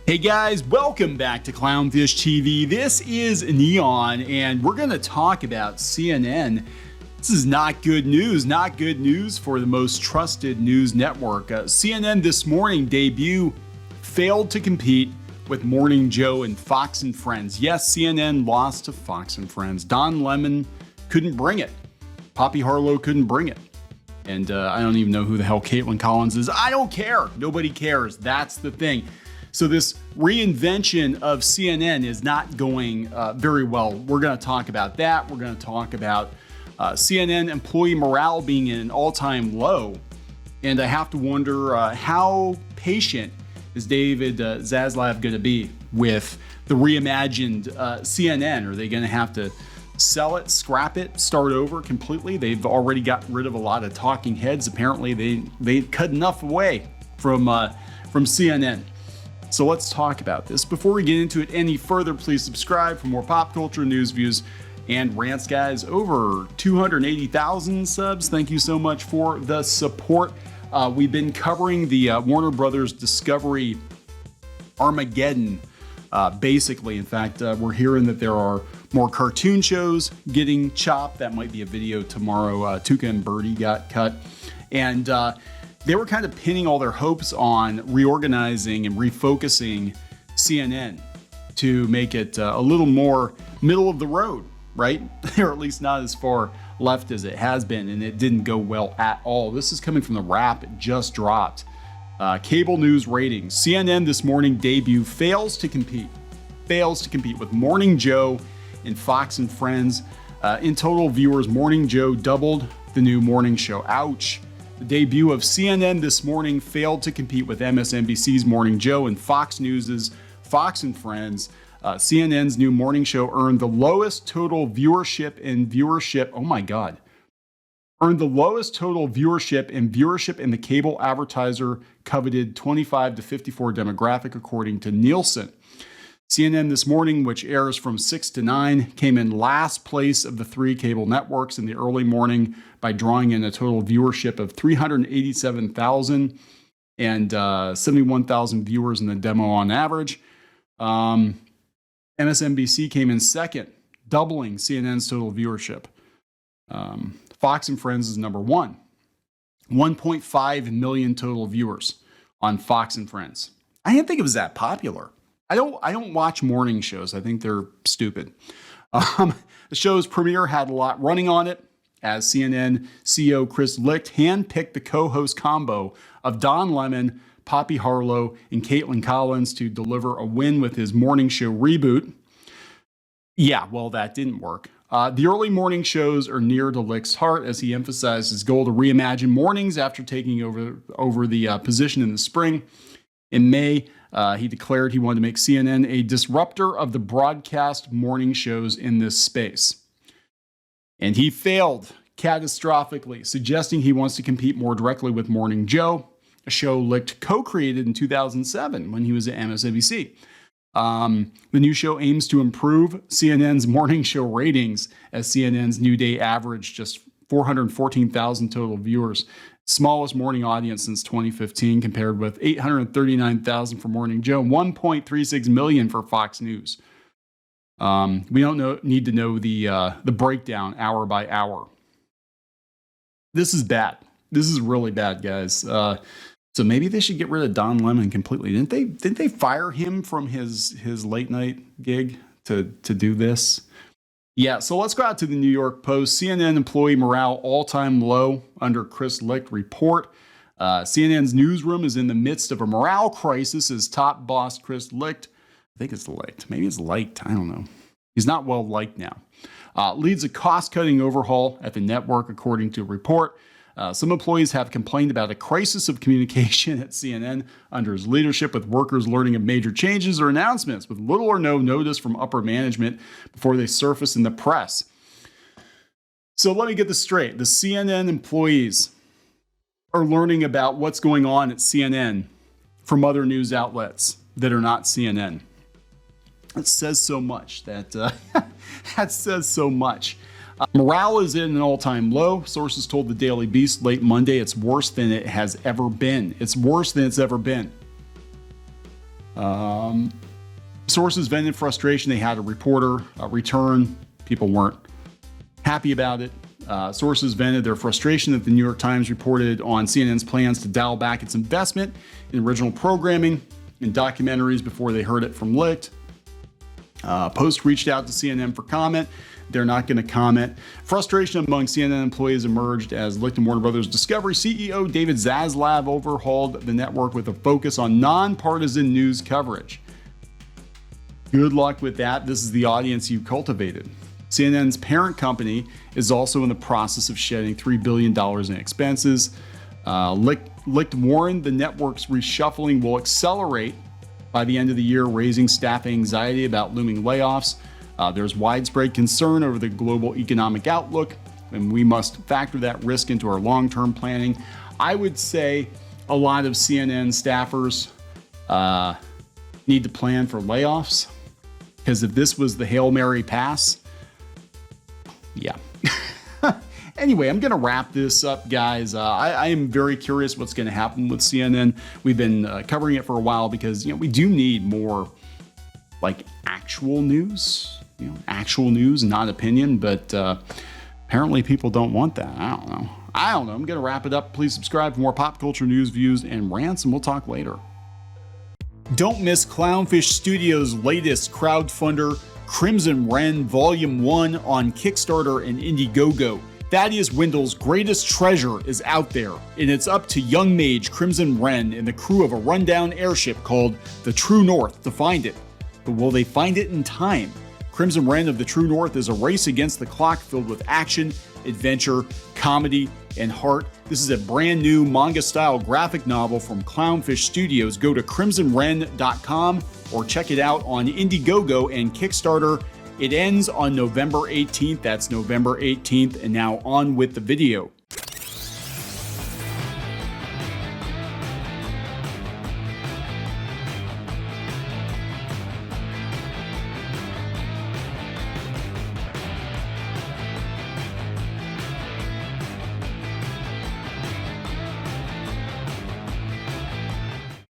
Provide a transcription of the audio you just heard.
Hey guys, welcome back to Clownfish TV. This is Neon, and we're going to talk about CNN. This is not good news for the most trusted news network. CNN this morning debut failed to compete with Morning Joe and Fox and Friends. Yes, CNN lost to Fox and Friends. Don Lemon couldn't bring it. Poppy Harlow couldn't bring it. And I don't even know who the hell Caitlin Collins is. I don't care. Nobody cares. That's the thing. So this reinvention of CNN is not going very well. We're going to talk about that. We're going to talk about CNN employee morale being in an all-time low. And I have to wonder how patient is David Zaslav going to be with the reimagined CNN? Are they going to have to sell it, scrap it, start over completely? They've already got rid of a lot of talking heads. Apparently they cut enough away from CNN. So let's talk about this. Before we get into it any further, please subscribe for more pop culture news, views, and rants, guys. Over 280,000 subs. Thank you so much for the support. We've been covering the Warner Brothers Discovery Armageddon, basically. In fact, we're hearing that there are more cartoon shows getting chopped. That might be a video tomorrow. Tuca and Birdie got cut. And they were kind of pinning all their hopes on reorganizing and refocusing CNN to make it a little more middle of the road, right? Or at least not as far left as it has been, and it didn't go well at all. This is coming from the Wrap. It just dropped. Cable news ratings. CNN this morning debut fails to compete with Morning Joe and Fox and Friends. In total viewers, Morning Joe doubled the new morning show. Ouch. The debut of CNN this morning failed to compete with MSNBC's Morning Joe and Fox News's Fox and Friends. CNN's new morning show earned the lowest total viewership. Oh my God. Earned the lowest total viewership in the cable advertiser coveted 25 to 54 demographic, according to Nielsen. CNN this morning, which airs from 6 to 9, came in last place of the three cable networks in the early morning by drawing in a total viewership of 387,000 and 71,000 viewers in the demo on average. MSNBC came in second, doubling CNN's total viewership. Fox and Friends is number one. 1.5 million total viewers on Fox and Friends. I didn't think it was that popular. I don't watch morning shows. I think they're stupid. The show's premiere had a lot running on it, as CNN CEO Chris Licht handpicked the co-host combo of Don Lemon, Poppy Harlow, and Caitlin Collins to deliver a win with his morning show reboot. Yeah, well, that didn't work. The early morning shows are near to Licht's heart, as he emphasized his goal to reimagine mornings after taking over the position in the spring. In May, he declared he wanted to make CNN a disruptor of the broadcast morning shows in this space. And he failed catastrophically, suggesting he wants to compete more directly with Morning Joe, a show Licht co-created in 2007 when he was at MSNBC. The new show aims to improve CNN's morning show ratings, as CNN's New Day averaged just 414,000 total viewers. Smallest morning audience since 2015, compared with 839,000 for Morning Joe, 1.36 million for Fox News. We don't need to know the breakdown hour by hour. This is bad. This is really bad, guys. So maybe they should get rid of Don Lemon completely. Didn't they fire him from his late night gig to do this? Yeah, so let's go out to the New York Post. CNN employee morale all-time low under Chris Licht report. CNN's newsroom is in the midst of a morale crisis as top boss Chris Licht, I think it's Licht, maybe it's liked, I don't know. He's not well liked now. Leads a cost-cutting overhaul at the network, according to a report. Some employees have complained about a crisis of communication at CNN under his leadership, with workers learning of major changes or announcements with little or no notice from upper management before they surface in the press. So let me get this straight. The CNN employees are learning about what's going on at CNN from other news outlets that are not CNN. That says so much. That says so much. Morale is in an all-time low. Sources told the Daily Beast late Monday it's worse than it has ever been. It's worse than it's ever been. Sources vented frustration. They had a reporter return. People weren't happy about it. Sources vented their frustration that the New York Times reported on CNN's plans to dial back its investment in original programming and documentaries before they heard it from Licht. Post reached out to CNN for comment. They're not going to comment. Frustration among CNN employees emerged as Licht and Warner Brothers Discovery CEO David Zaslav overhauled the network with a focus on nonpartisan news coverage. Good luck with that. This is the audience you cultivated. CNN's parent company is also in the process of shedding $3 billion in expenses. Licht warned the network's reshuffling will accelerate by the end of the year, raising staff anxiety about looming layoffs. There's widespread concern over the global economic outlook, and we must factor that risk into our long-term planning. I would say a lot of CNN staffers need to plan for layoffs, because if this was the Hail Mary pass, yeah. Anyway, I'm going to wrap this up, guys. I am very curious what's going to happen with CNN. We've been covering it for a while because, we do need more like actual news, actual news, not opinion. But apparently people don't want that. I don't know. I'm going to wrap it up. Please subscribe for more pop culture news, views, and rants, and we'll talk later. Don't miss Clownfish Studios' latest crowdfunder, Crimson Wren Volume 1 on Kickstarter and Indiegogo. Thaddeus Wendell's greatest treasure is out there, and it's up to young mage Crimson Wren and the crew of a rundown airship called the True North to find it. But will they find it in time? Crimson Wren of the True North is a race against the clock filled with action, adventure, comedy, and heart. This is a brand new manga-style graphic novel from Clownfish Studios. Go to crimsonwren.com or check it out on Indiegogo and Kickstarter. It ends on November 18th. That's November 18th. And now on with the video.